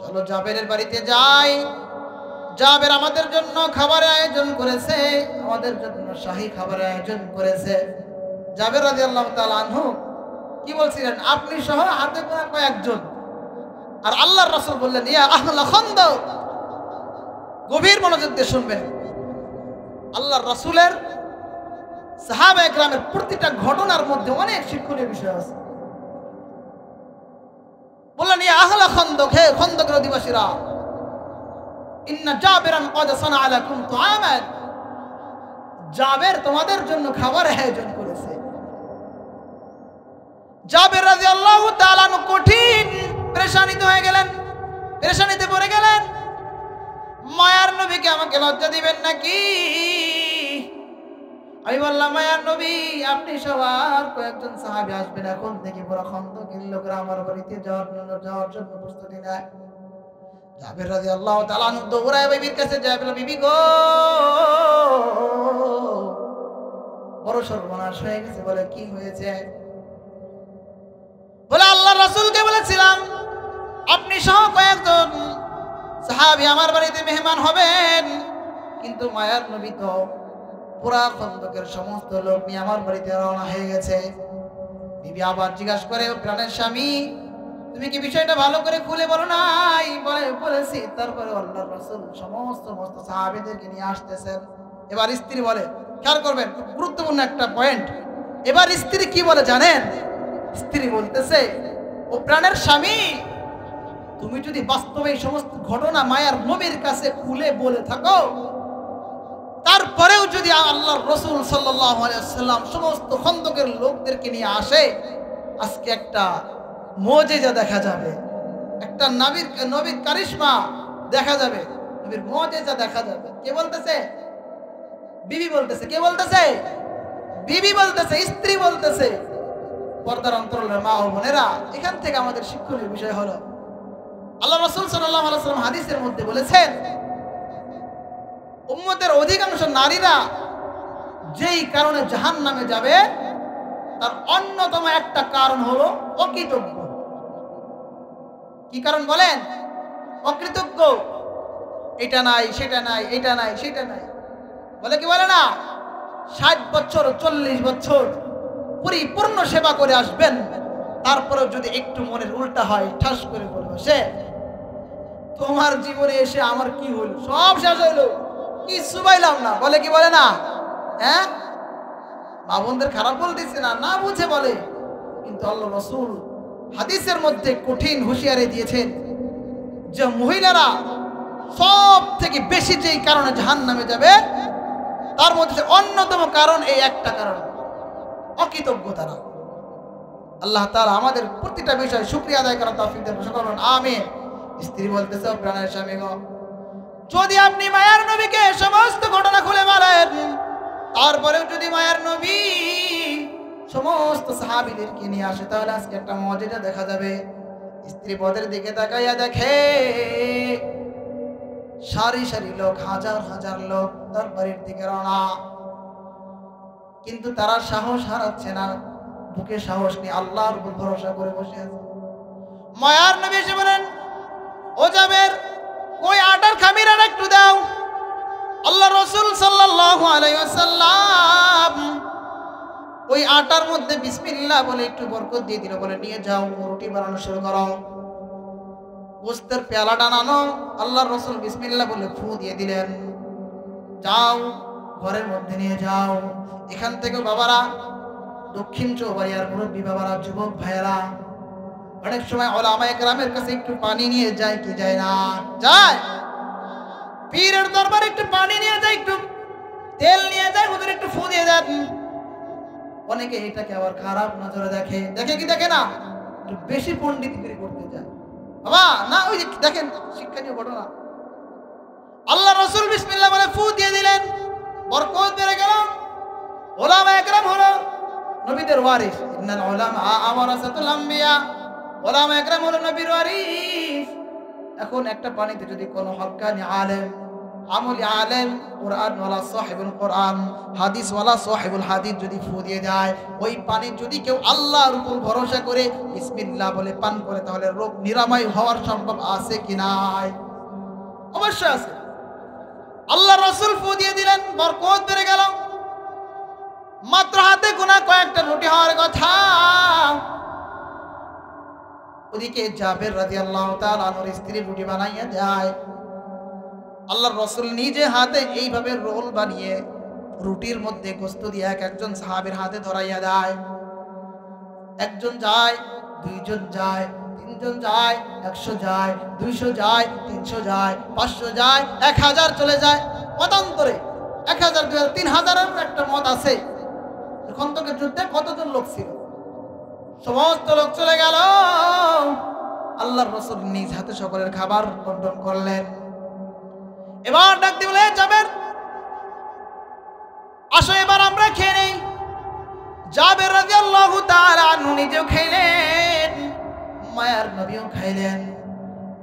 চলো জাবেরের বাড়িতে যাই। জাবের আমাদের জন্য খাবারের আয়োজন করেছে, আমাদের জন্য শাহী খাবারের আয়োজন করেছে। জাবের রাদিয়াল্লাহু তাআলা আনহু কি বলছিলেন? আপনি সহ হাতে গোনা কয়েকজন। আর আল্লাহর রাসূল বললেন, ইয়া আহলা খন্দক, গভীর মনোযোগ দিয়ে শুনবেন। আল্লাহর রাসূলের সাহাবা একরামের প্রতিটা ঘটনার মধ্যে অনেক শিক্ষণীয় বিষয় আছে। বললেন, ইয়া আহলা খন্দক, হে খন্দকের অধিবাসীরা, ইন্না জাবিরান ক্বাদ সানাআ লাকুম তাআমান, জাবের তোমাদের জন্য খাবার আয়োজন করেছে। জাবের রাদিয়াল্লাহু তাআলা কঠিন পেরেশানিতে হয়ে গেলেন, পেরেশানিতে পড়ে গেলেন। মায়ার নবীকে আমাকে লজ্জা দিবেন নাকি? আমি বললাম, মায়ার নবী, আপনি সবার কয়েকজন সাহাবী আসবেন, এখন থেকে পুরো খন্দকের লোকরা আমার বাড়িতে যাওয়ার জন্য প্রস্তুতি নেয়। জাবের রাদিয়াল্লাহু তাআলা দৌড়ায় বিবির কাছে যায়, বলে, বিবি গো, বড় সর্বনাশ হয়ে গেছে। বলে, কি হয়েছে? বলে, আল্লাহর রাসূলকে বলেছিলাম আপনি সহ কয়েকজন সাহাবী আমার বাড়িতে মেহমান হবেন, কিন্তু মায়ার নবী তো পুরা খন্দকের সমস্ত লোক নিয়ে আমার বাড়িতে রওনা হয়ে গেছে। বিবি আবার জিজ্ঞাসা করে, প্রাণের স্বামী, তুমি কি বিষয়টা ভালো করে খুলে বলো নাই? বলেছি। তারপরে আল্লাহর রাসূল সমস্ত সাহাবীদেরকে নিয়ে আসতেছেন। এবার স্ত্রী বলে, খেয়াল করবেন, খুব গুরুত্বপূর্ণ একটা পয়েন্ট। এবার স্ত্রী কি বলে জানেন? স্ত্রী বলতেছে, ও প্রাণের স্বামী, তুমি যদি বাস্তবে এই সমস্ত ঘটনা মায়ার নবীর কাছে খুলে বলে থাকো, তারপরেও যদি আল্লাহর রাসূল সাল্লাল্লাহু আলাইহি ওয়াসাল্লাম সমস্ত খন্দকের লোকদেরকে নিয়ে আসে, আজকে একটা মুজিজা দেখা যাবে, একটা নবীর কারিশমা দেখা যাবে, নবীর মুজিজা দেখা যাবে। কে বলতেছে? বিবি বলতেছে। কে বলতেছে? বিবি বলতেছে, স্ত্রী বলতেছে। পর্দার অন্তরালের মা ও বোনেরা, এখান থেকে আমাদের শিক্ষণীয় বিষয় হলো, আল্লাহ রাসূল সাল্লাল্লাহু আলাইহি ওয়াসাল্লাম হাদিসের মধ্যে বলেছেন, উম্মতের অধিকাংশ নারীরা যেই কারণে জাহান্নামে যাবে, তার অন্যতম একটা কারণ হলো অকৃতজ্ঞ। কি কারণ বলেন? অকৃতজ্ঞ। এটা নাই, সেটা নাই, এটা নাই, সেটা নাই, বলে কি বলে না? 60 বছর 40 বছর পরিপূর্ণ সেবা করে আসবেন, তারপরেও যদি একটু মনের উল্টা হয়, ঠাস করে বলবো, সে তোমার জীবনে এসে আমার কি হলো? সব শেষ হইলো, কিছু পাইলাম না। বলে কি বলে না? হ্যাঁ, মা বোনদের খারাপ বলতেছে না, না বুঝে বলে। কিন্তু আল্লাহ রাসূল হাদিসের মধ্যে কঠিন হুঁশিয়ারি দিয়েছেন যে মহিলারা সব থেকে বেশি যেই কারণে জাহান্নামে যাবে, তার মধ্যে অন্যতম কারণ এই একটা কারণ, অকৃতজ্ঞতা। আল্লাহ তাআলা আমাদের প্রতিটা বিষয় শুকরিয়া আদায় করার তৌফিক দান করুন, আমিন। স্ত্রী বলতেছে, প্রাণের স্বামী গো, যদি আপনি মায়ার নবীকে সমস্ত ঘটনা খুলে বলেন, তারপরেও যদি মায়ার নবী সমস্ত সাহাবীদেরকে নিয়ে আসে, তাহলে আজকে একটা মুজিজা দেখা যাবে। স্ত্রী পদের দিকে তাকাইয়া দেখে সারি সারি লোক, হাজার হাজার লোক তার বাড়ির দিকে রওনা, কিন্তু তারা সাহস হারাচ্ছে না, বুকে সাহস নিয়ে আল্লাহর উপর ভরসা করে বসে আছে। মায়ার নবী এসে বলেন, ও জাবের, ওই আটার খামির আর একটু দাও। আল্লাহ রাসূল সাল্লাল্লাহু আলাইহি ওয়াসাল্লাম ওই আটার মধ্যে বিসমিল্লাহ বলে একটু বরকত দিয়ে দিল, বলে নিয়ে যাও, রুটি বানানো শুরু করো। গোস্তের পেয়ালাটা আনো, আল্লাহর রাসূল বিসমিল্লাহ বলে ফু দিয়ে দিলেন, যাও ঘরের মধ্যে নিয়ে যাও। এখান থেকে বাবারা, দক্ষিণ চৌবাড়িয়ার মুরব্বী বাবারা, যুবক ভাইয়েরা, অনেক সময় উলামায়ে কেরামের কাছে একটু পানি নিয়ে যায় কি যায় না? যায়। পীরের দরবারে একটু পানি নিয়ে যায়, একটু তেল নিয়ে যায়, হুজুর একটু ফু দিয়ে দেন। অনেকে এটাকে আবার খারাপ নজরে দেখে, দেখে কি দেখে না? একটু বেশি পণ্ডিতগিরি করতে যায়। বাবা না, ওই যে দেখেন শিক্ষণীয় ঘটনা, আল্লাহ রাসূল বিসমিল্লাহ বলে ফু দিয়ে দিলেন, বরকত বেড়ে গেল। উলামায়ে কেরাম হলো নবীদের ওয়ারিস, ইন্নাল উলামা ওয়ারাসাতুল আম্বিয়া, উলামায়ে কেরাম হলো নবীর ওয়ারিস। এখন একটা পানিতে যদি কোনো হক্কানি আলেম আমলি আলেম, কোরআনওয়ালা সাহিবুল কোরআন, হাদিসওয়ালা সাহিবুল হাদিস যদি ফু দিয়ে যায়, ওই পানি যদি কেউ আল্লাহর উপর ভরসা করে বিসমিল্লাহ বলে পান করে, তাহলে রোগ নিরাময় হওয়ার সম্ভব আছে কি নাই? অবশ্যই আছে। আল্লাহ রাসূল ফু দিয়ে দিলেন, বরকত বেড়ে গেল। মাত্র হাতে গোনা কয়েকটা রুটি হওয়ার কথা। ওদিকে জাবের রাদিয়াল্লাহু তাআলা আনহুর স্ত্রী রুটি বানাইয়া দেয়। আল্লাহর রাসূল নিজে হাতে এইভাবে রোল বানিয়ে রুটির মধ্যে গোশত দিয়ে একজন সাহাবীর হাতে ধরাইয়া দেয়। একজন যায়, দুইজন যায়, তিনজন যায়, 100 যায়, 200 যায়, 300 যায়, 500 যায়, 1000 চলে যায়। মতান্তরে 1000, 2000, 3000 এর একটা মত আছে। খন্দকের যুদ্ধে কতজন লোক ছিল? সমস্ত লোক চলে গেল। আল্লাহর রাসূল নিজ হাতে সকলের খাবার বন্টন করলেন। এবার ডাক দিয়ে বলে, জাবের আসো এবার আমরা খেয়ে নেই। জাবের রাদিয়াল্লাহু তাআলা আনহু নিজেও খাইলেন, মায়ার নবীও খাইলেন।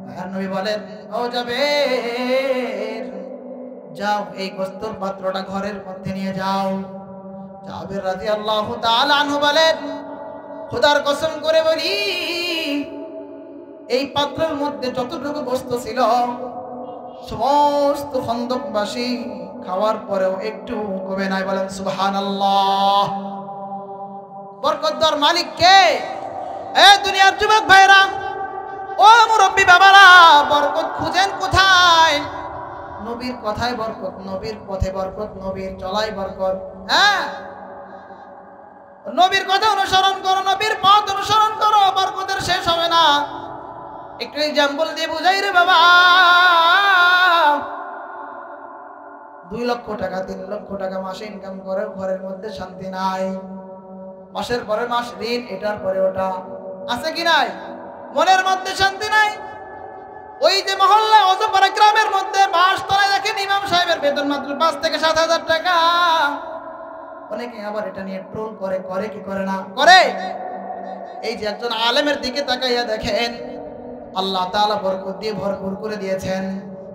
মায়ার নবী বলেন, ও জাবের, যাও এই গোশতের পাত্রটা ঘরের মধ্যে নিয়ে যাও। জাবের রাদিয়াল্লাহু তাআলা আনহু বলেন, খোদার কসম করে বলি, এই পাত্রের মধ্যে যতটুকু গোশত ছিল সমস্ত খন্দকবাসী খাওয়ার পরেও একটু কমে নাই। বলেন সুবহানাল্লাহ। বরকতদার মালিক কে? এ দুনিয়ার যুবক ভাইরা, ও মুরব্বী বাবারা, বরকত খুঁজেন কোথায়? নবীর কথায় বরকত, নবীর পথে বরকত, নবীর চলাই বরকত। হ্যাঁ, নবীর কথা অনুসরণ করো, নবীর পথ অনুসরণ করো, বরকতের শেষ হবে না। একটু এক্সাম্পল দিয়ে বুঝাই রে বাবা। 2 লক্ষ টাকা, 3 লক্ষ টাকা মাসে ইনকাম করে, ঘরের মধ্যে শান্তি নাই। মাসের পরে মাস ঋণ, এটার পরে ওটা, আছে কি নাই? মনের মধ্যে শান্তি নাই। ওই যে মহল্লা অজপাড়া গ্রামের মধ্যে বাসতলায় দেখেন ইমাম সাহেবের বেতন মাত্র 5 থেকে 7,000 টাকা। অনেকে আবার এটা নিয়ে ট্রোল করে, করে কি করে না? করে। এই যে একজন আলেমের দিকে তাকাইয়া দেখেন, আল্লাহ তাআলা বরকত দিয়ে ভরপুর করে দিয়েছেন।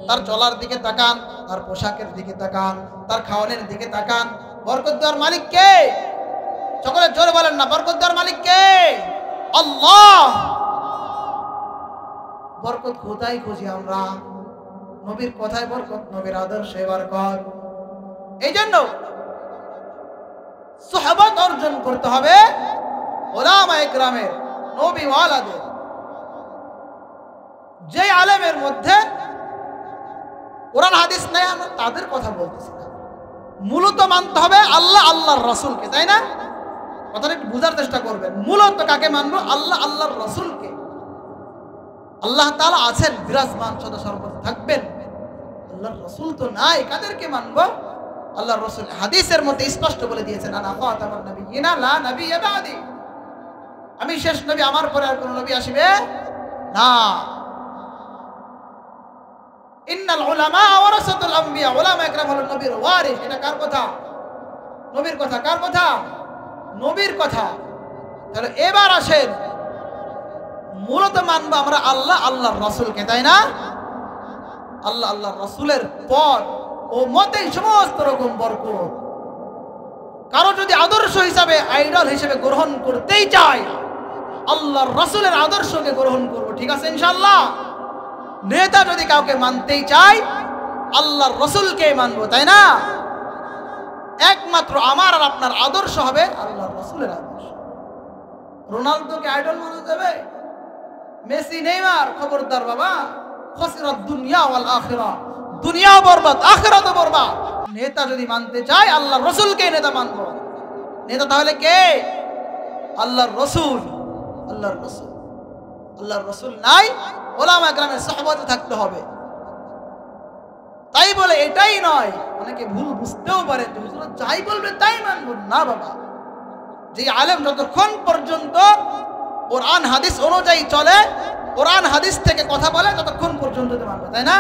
তার চলার দিকে তাকান, তার পোশাকের দিকে তাকান, তার খাওয়ানোর দিকে তাকান। বরকত দেওয়ার মালিক কে? সকলে জোরে বলেন না, বরকত দেওয়ার মালিক কে? আল্লাহ। বরকত কোথায় খুঁজি আমরা? নবীর কথায় বরকত, নবীর আদর্শে বরকত। এই জন্য সুহবত অর্জন করতে হবে উলামায়ে কেরামের, নবী ওয়ালাদের। যে আলেমের মধ্যে কোরআন হাদিস নাই, আমরা তাদের কথা বলতেছি না। মূলত মানতে হবে আল্লাহ, আল্লাহর রাসূলকে, তাই না? কথাটা একটু বোঝার চেষ্টা করবেন। মূলত কাকে মানবো? আল্লাহ, আল্লাহর রাসূলকে। আল্লাহ তাআলা আছেন, বিরাজমান, সদা সর্বদা থাকবেন। আল্লাহর রাসূল তো নাই, কাদেরকে মানবো? আল্লাহর রাসূল হাদিসের মধ্যে স্পষ্ট বলে দিয়েছেন, আনা খাতামুন নাবিয়্যিনা লা নাবিয়্যা বা'দি, আমি শেষ নবী, আমার পরে আর কোন নবী আসবে না। ইন্নাল উলামা ওয়ারাসাতুল আম্বিয়া, উলামায়ে কেরাম হলো নবীর ওয়ারিস। এটা কার কথা? নবীর কথা। কার কথা? নবীর কথা। তাহলে এবার আসেন, মূলত মানবো আমরা আল্লাহ, আল্লাহর রাসূলকে, তাই না? আল্লাহ, আল্লাহর রাসূলের পথ ও মতেই সমস্ত রকম বরকত। কারো যদি আদর্শ হিসাবে, আইডল হিসেবে গ্রহণ করতেই চাই, আল্লাহর রাসূলের আদর্শকে গ্রহণ করব, ঠিক আছে ইনশাআল্লাহ। নেতা যদি কাউকে মানতেই চাই, আল্লাহর রাসূলকে মানবো, তাই না? একমাত্র আমার আর আপনার আদর্শ হবে আল্লাহর রাসূলের আদর্শ। রোনালদোকে আইডল মানা যাবে? মেসি, নেইমার, খবরদার বাবা। খাসিরাত দুনিয়া ওয়াল আখিরাহ, দুনিয়া বরবাদ, আখিরাতও বরবাদ। নেতা যদি মানতে চাই, আল্লাহর রাসূলকে নেতা মানবো। নেতা তাহলে কে? আল্লাহর রাসূল। আল্লাহর রাসূল, আল্লাহর রাসূল নাই, উলামায়ে কেরামের সুহবতে থাকতে হবে। তাই বলে এটাই নয়, অনেকে ভুল বুঝতেও পারে, হুজুর যাই বলবে তাই মানব না বাবা। যে আলেম যতক্ষণ পর্যন্ত কোরআন হাদিস অনুযায়ী চলে, কোরআন হাদিস থেকে কথা বলে, ততক্ষণ পর্যন্ত মানবে, তাই না?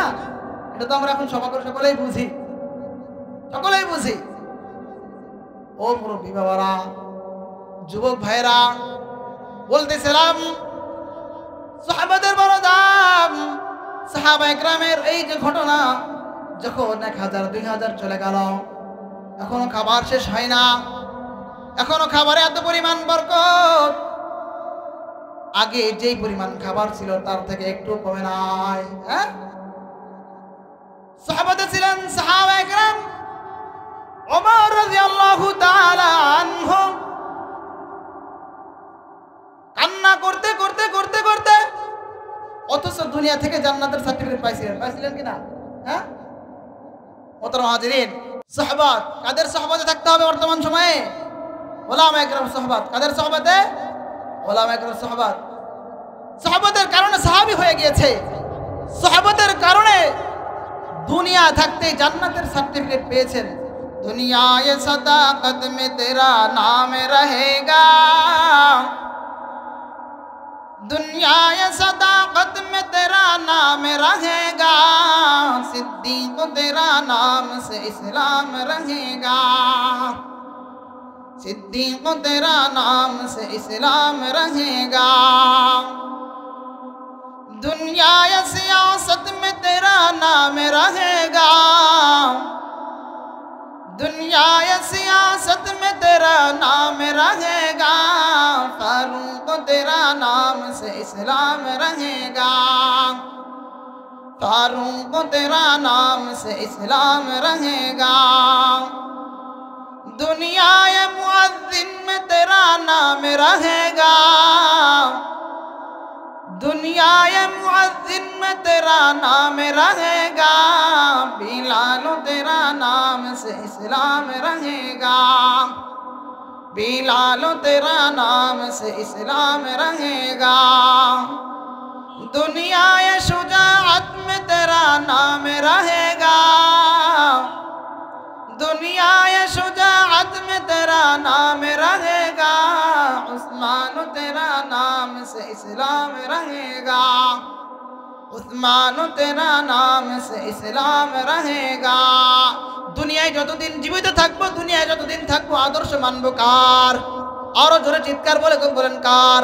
এটা তো আমরা এখন সকলেই বুঝি, সকলেই বুঝি। ও মুরব্বী বাবারা, যুবক ভাইরা, বলতেছিলাম সাহাবাদের বড় দাম। সাহাবায়ে কেরামের এই যে ঘটনা, যখন 1000 2000 চলে গেল, এখনো খাবার শেষ হয় না, এখনো খাবারে এত পরিমাণ বরকত, আগে যেই পরিমাণ খাবার ছিল তার থেকে একটু কমে নাই। হ্যাঁ, সাহাবাতে ছিলেন সাহাবায়ে কেরাম, ওমর রাদিয়াল্লাহু তাআলা আনহু কান্না করতে করতে করতে করতে, অথচ দুনিয়া থেকে জান্নাতের সার্টিফিকেট পাইছিলেন কিনা? হ্যাঁ মোহতারাম হাজিরিন, সাহাবাত কাদের সাহাবাতে থাকতে হবে বর্তমান সময়ে? উলামায়ে কেরাম সাহাবাত। কাদের সাহাবাতে? উলামায়ে কেরাম সাহাবাত। সাহাবাদের কারণে সাহাবী হয়ে গিয়েছে, সাহাবাদের কারণে দুনিয়া থাকতে জান্নাতের সার্টিফিকেট পেয়েছেন। দুনিয়ায় সদাকত মে তেরা নাম রহেগা, दुनियाए सदाकत में तेरा नाम रहेगा, सिद्दीक तेरा नाम से इस्लाम रहेगा, सिद्दीक तेरा नाम से इस्लाम रहेगा। दुनियाए सियासत में तेरा नाम रहेगा, दुनियाए सियासत में तेरा नाम रहेगा, फारूक तेरा नाम से इस्लाम रहेगा, फारूक तेरा नाम से इस्लाम रहेगा। दुनियाए मुअज्जिन में तेरा नाम रहेगा, दुनियाए मुअज्जिन में तेरा नाम रहेगा, बिलाल तेरा नाम से इस्लाम रहेगा, बिलाल तेरा नाम से इस्लाम रहेगा। दुनियाए शुजाअत में तेरा नाम रहेगा, दुनियाए शुजाअत में तेरा नाम रहेगा, उस्मान तेरा नाम से इस्लाम रहेगा, उस्मान तेरा नाम से इस्लाम रहेगा। দুনিয়ায় যতদিন জীবিত থাকবো, দুনিয়ায় যতদিন থাকবো আদর্শ মানবো কার? আরো জোরে চিৎকার বলেন কার?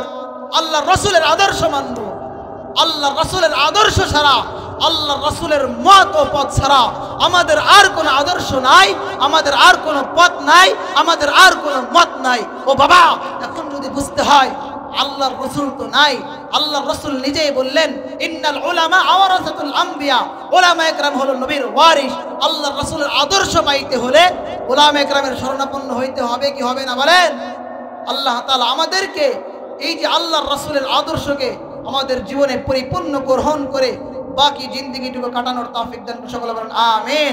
আল্লাহর রাসূলের আদর্শ মানবো। আল্লাহর রাসূলের আদর্শ ছাড়া, আল্লাহর রাসূলের মত ও পথ ছাড়া আমাদের আর কোনো আদর্শ নাই, আমাদের আর কোনো পথ নাই, আমাদের আর কোনো মত নাই। ও বাবা, এখন যদি বুঝতে হয় আল্লাহর রাসূল তো নাই, আল্লাহর রাসূল নিজেই বললেন ইন্নাল উলামা আওরাসাতুল আম্বিয়া, উলামায়ে কেরাম হলো নবীর ওয়ারিস। আল্লাহর রাসূলের আদর্শ পাইতে হলে উলামায়ে কেরামের শরণাপন্ন হইতে হবে কি হবে না বলেন? আল্লাহ তাআলা আমাদেরকে এই যে আল্লাহর রাসূলের আদর্শকে আমাদের জীবনে পরিপূর্ণ গ্রহণ করে বাকি জিন্দেগিটুকু কাটানোর তৌফিক দান করুন। সকলে বলেন আমিন।